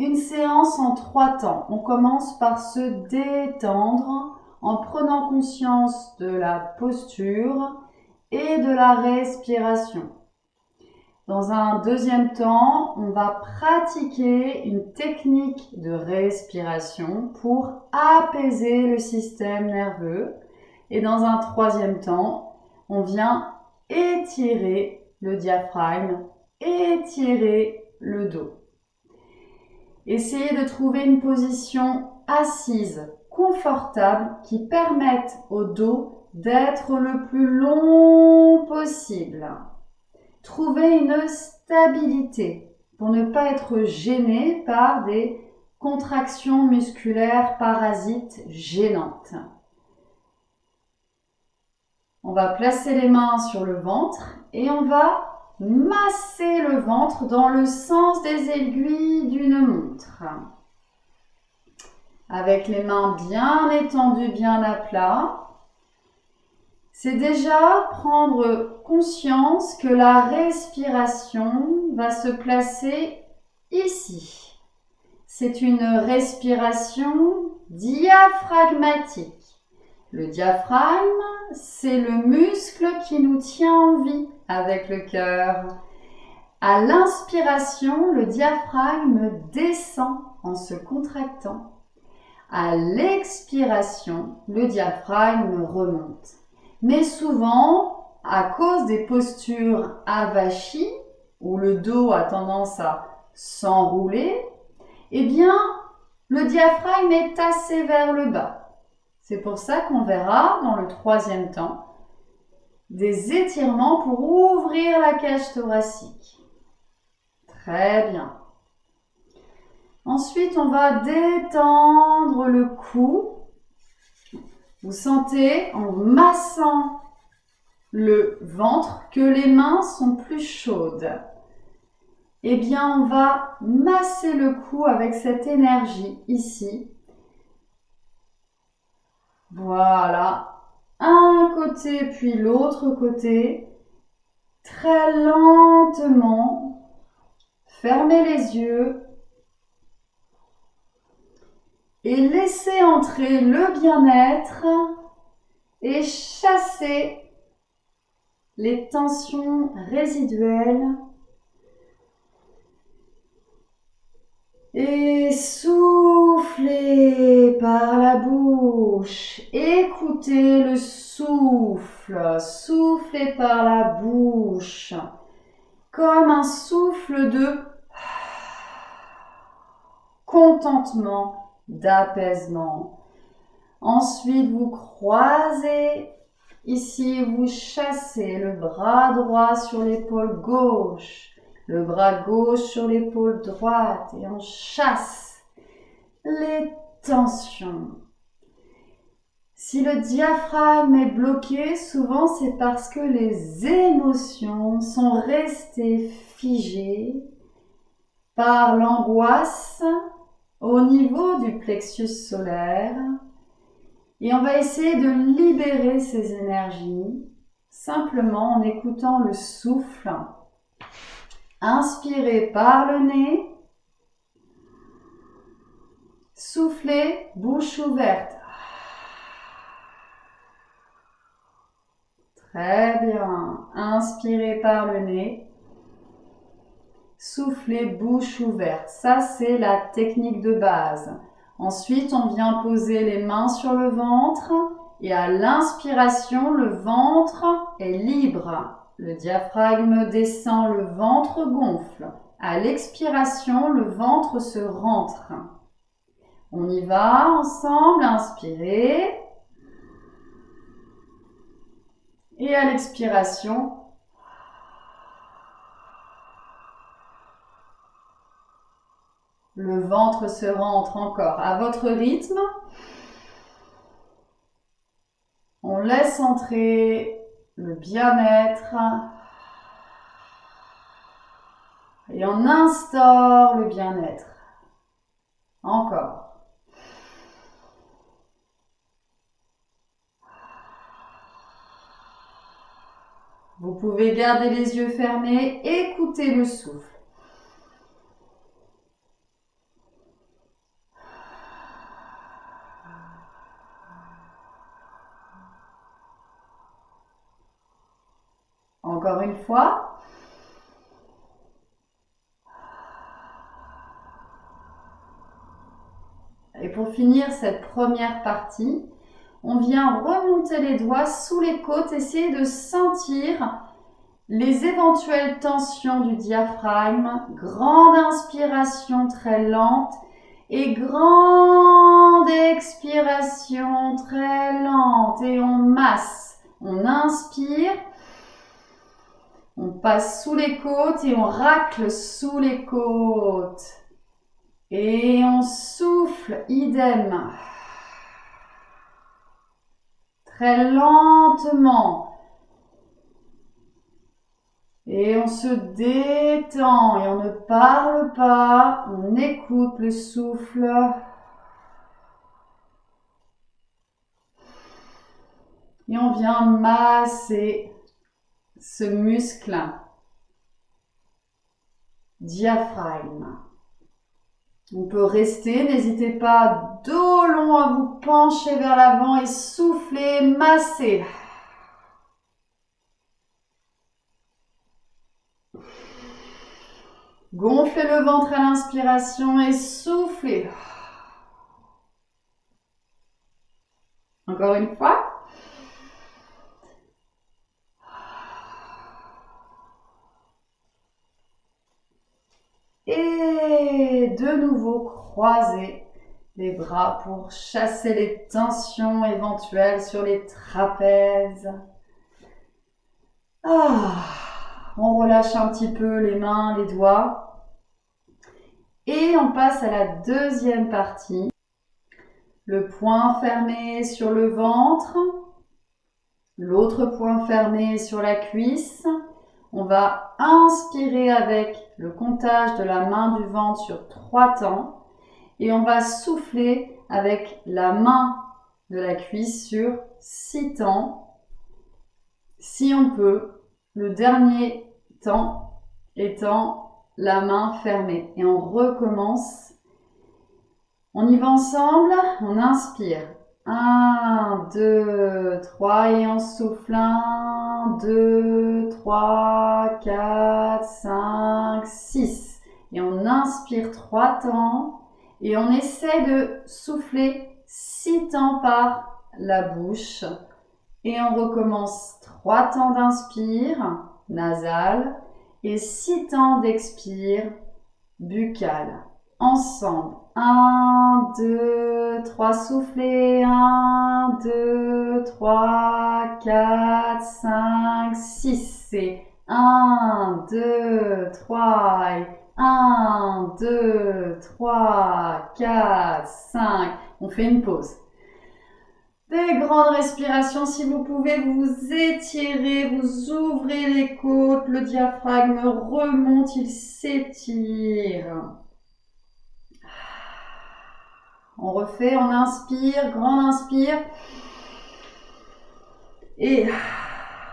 Une séance en 3 temps. On commence par se détendre en prenant conscience de la posture et de la respiration. Dans un deuxième temps, on va pratiquer une technique de respiration pour apaiser le système nerveux. Et dans un troisième temps, on vient étirer le diaphragme, étirer le dos. Essayez de trouver une position assise, confortable, qui permette au dos d'être le plus long possible. Trouvez une stabilité pour ne pas être gêné par des contractions musculaires parasites gênantes. On va placer les mains sur le ventre et on va masser le ventre dans le sens des aiguilles d'une montre. Avec les mains bien étendues, bien à plat. C'est déjà prendre conscience que la respiration va se placer ici. C'est une respiration diaphragmatique. Le diaphragme, c'est le muscle qui nous tient en vie avec le cœur. À l'inspiration, le diaphragme descend en se contractant. À l'expiration, le diaphragme remonte. Mais souvent, à cause des postures avachis, où le dos a tendance à s'enrouler, eh bien, le diaphragme est tassé vers le bas. C'est pour ça qu'on verra dans le troisième temps des étirements pour ouvrir la cage thoracique. Très bien. Ensuite, on va détendre le cou. Vous sentez en massant le ventre que les mains sont plus chaudes. Eh bien, on va masser le cou avec cette énergie ici. Voilà. Un côté puis l'autre côté. Très lentement. Fermez les yeux. Et laissez entrer le bien-être et chasser les tensions résiduelles. Et soufflez par la bouche. Écoutez le souffle. Soufflez par la bouche. Comme un souffle de contentement, d'apaisement. Ensuite, vous croisez. Ici, vous chassez le bras droit sur l'épaule gauche. Le bras gauche sur l'épaule droite et on chasse les tensions. Si le diaphragme est bloqué, souvent c'est parce que les émotions sont restées figées par l'angoisse au niveau du plexus solaire. Et on va essayer de libérer ces énergies simplement en écoutant le souffle. Inspirez par le nez. Soufflez, bouche ouverte. Très bien. Inspirez par le nez. Soufflez, bouche ouverte. Ça, c'est la technique de base. Ensuite, on vient poser les mains sur le ventre. Et à l'inspiration, le ventre est libre. Le diaphragme descend, le ventre gonfle. À l'expiration, le ventre se rentre. On y va ensemble, inspirez. Et à l'expiration, le ventre se rentre encore. À votre rythme, on laisse entrer le bien-être. Et on instaure le bien-être. Encore. Vous pouvez garder les yeux fermés, écoutez le souffle. pour finir cette première partie, on vient remonter les doigts sous les côtes, essayer de sentir les éventuelles tensions du diaphragme. Grande inspiration très lente et grande expiration très lente. Et on masse. On inspire. On passe sous les côtes et on racle sous les côtes. Et on souffle, idem. Très lentement. Et on se détend et on ne parle pas. On écoute le souffle. Et on vient masser ce muscle diaphragme. On peut rester, n'hésitez pas, dos long à vous pencher vers l'avant et souffler, masser. Gonflez le ventre à l'inspiration et soufflez. Encore une fois. Et de nouveau, croisez les bras pour chasser les tensions éventuelles sur les trapèzes. On relâche un petit peu les mains, les doigts. Et on passe à la deuxième partie. Le poing fermé sur le ventre. L'autre poing fermé sur la cuisse. On va inspirer avec le comptage de la main du ventre sur 3 temps. Et on va souffler avec la main de la cuisse sur 6 temps. Si on peut, le dernier temps étant la main fermée. Et on recommence. On y va ensemble. On inspire. 1, 2, 3 et on souffle. 1, 2, 3, 4, 5, 6. Et on inspire 3 temps et on essaie de souffler 6 temps par la bouche. Et on recommence 3 temps d'inspire, nasal, et 6 temps d'expire, buccal. Ensemble. 1, 2, 3, soufflez. 1, 2, 3, 4, 5, 6. C'est 1, 2, 3. 1, 2, 3, 4, 5. On fait une pause. Des grandes respirations, si vous pouvez, vous étirez, vous ouvrez les côtes, le diaphragme remonte, il s'étire. On refait, on inspire, grand inspire. Et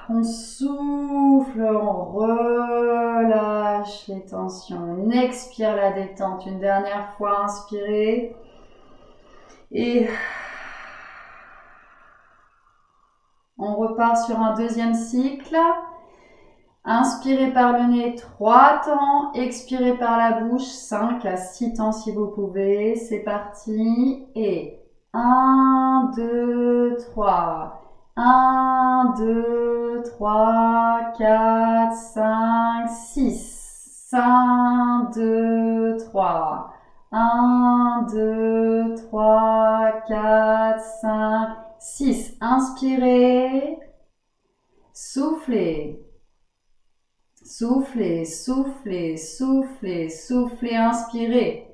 on souffle, on relâche les tensions. On expire la détente. Une dernière fois, inspirez. Et on repart sur un deuxième cycle. Inspirez par le nez 3 temps, expirez par la bouche 5 à 6 temps si vous pouvez. C'est parti. Et 1, 2, 3. 1, 2, 3, 4, 5, 6. 1, 2, 3. 1, 2, 3, 4, 5, 6. Inspirez. Soufflez. Soufflez, soufflez, soufflez, soufflez, inspirez.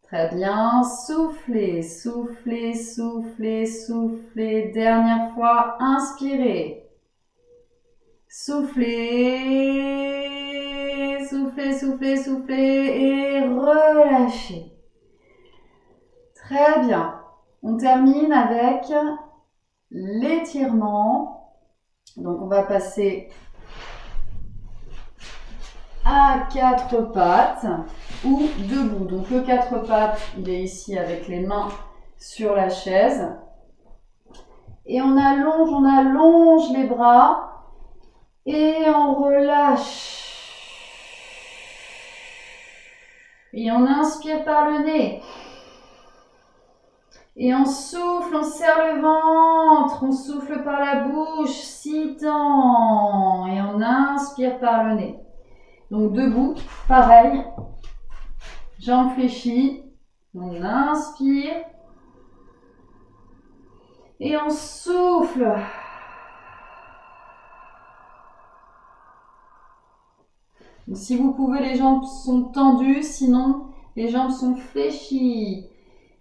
Très bien, soufflez, soufflez, soufflez, soufflez. Dernière fois, inspirez. Soufflez, soufflez, soufflez, soufflez et relâchez. Très bien. On termine avec l'étirement. Donc on va passer à 4 pattes ou debout. Donc le 4 pattes, il est ici avec les mains sur la chaise. Et on allonge les bras et on relâche. Et on inspire par le nez. Et on souffle, on serre le ventre, on souffle par la bouche, 6 temps. Et on inspire par le nez. Donc debout, pareil, jambes fléchies, on inspire. Et on souffle. Donc, si vous pouvez, les jambes sont tendues, sinon les jambes sont fléchies.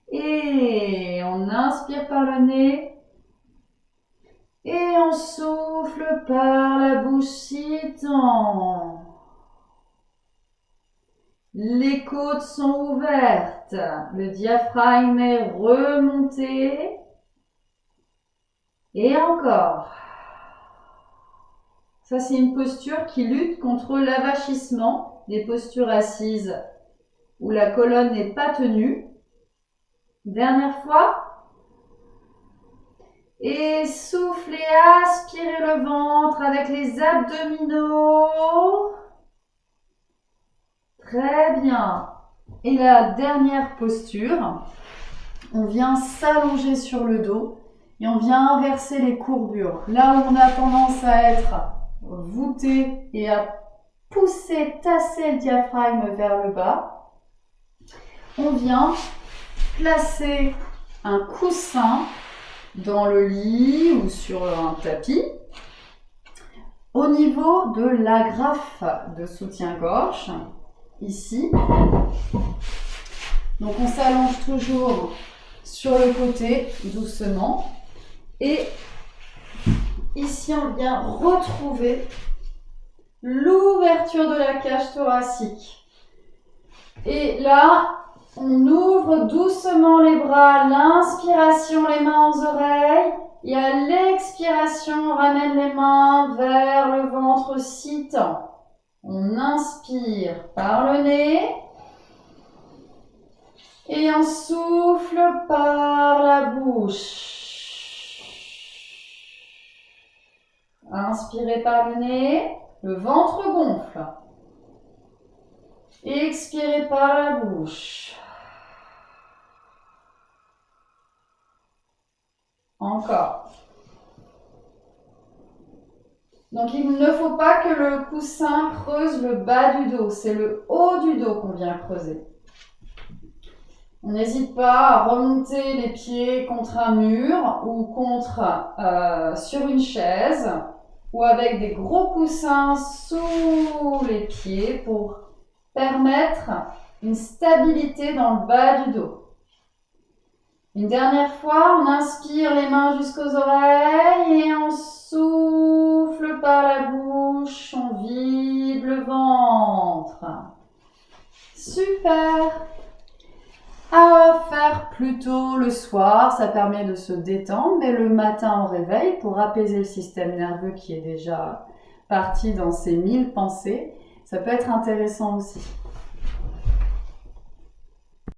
Et on inspire par le nez. Et on souffle par la bouche, 6 temps. Les côtes sont ouvertes. Le diaphragme est remonté. Et encore. Ça, c'est une posture qui lutte contre l'avachissement des postures assises où la colonne n'est pas tenue. Dernière fois. Et soufflez, aspirez le ventre avec les abdominaux. Très bien. Et la dernière posture, on vient s'allonger sur le dos et on vient inverser les courbures. Là où on a tendance à être voûté et à pousser, tasser le diaphragme vers le bas, on vient placer un coussin dans le lit ou sur un tapis au niveau de l'agrafe de soutien-gorge, ici. Donc on s'allonge toujours sur le côté doucement et ici on vient retrouver l'ouverture de la cage thoracique. Et là, on ouvre doucement les bras, l'inspiration, les mains aux oreilles. Et à l'expiration, on ramène les mains vers le ventre, 6 temps. On inspire par le nez. Et on souffle par la bouche. Inspirez par le nez, le ventre gonfle. Et expirez par la bouche. Encore. Donc il ne faut pas que le coussin creuse le bas du dos, c'est le haut du dos qu'on vient creuser. On n'hésite pas à remonter les pieds contre un mur ou sur une chaise ou avec des gros coussins sous les pieds pour permettre une stabilité dans le bas du dos. Une dernière fois, on inspire les mains jusqu'aux oreilles et on souffle par la bouche, on vide le ventre. Super! À faire plutôt le soir, ça permet de se détendre, mais le matin au réveil, pour apaiser le système nerveux qui est déjà parti dans ses 1000 pensées, ça peut être intéressant aussi.